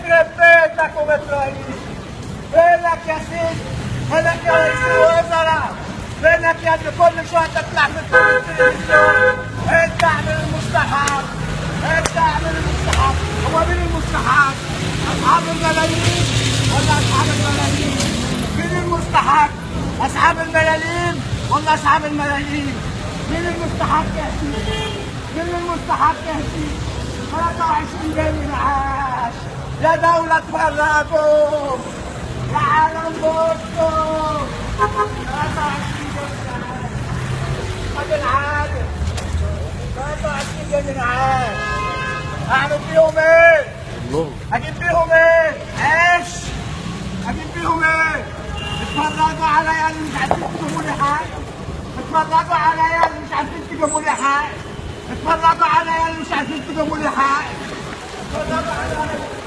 يخرب بيتك وبتراهيم. فينك يا سيدي؟ فينك يا رئيس الوزراء؟ فينك يا اللي كل شويه تطلع في التلفزيون؟ انت اعمل المستحق، انت اعمل المستحق. هو مين المستحق؟ اصحاب الملايين ولا اصحاب الملايين؟ مين المستحق؟ اصحاب الملايين ولا اصحاب الملايين؟ مين المستحق يا سيدي؟ مين المستحق يا سيدي؟ 23 جنيه معاش يا دولة تفرقوا يا عالم بصوا. 23 جنيه معاش خد العالم، 23 جنيه معاش اعمل فيهم ايه؟ اجيب فيهم ايه؟ عيش؟ اجيب فيهم ايه؟ اتفرجوا عليا اللي مش عارفين تجيبوا لي حاجه، اتفرجوا عليا اللي مش عارفين تجيبوا لي حاجه، اتفرجوا عليا اللي مش عارفين تجيبوا لي حاجه، اتفرجوا عليا.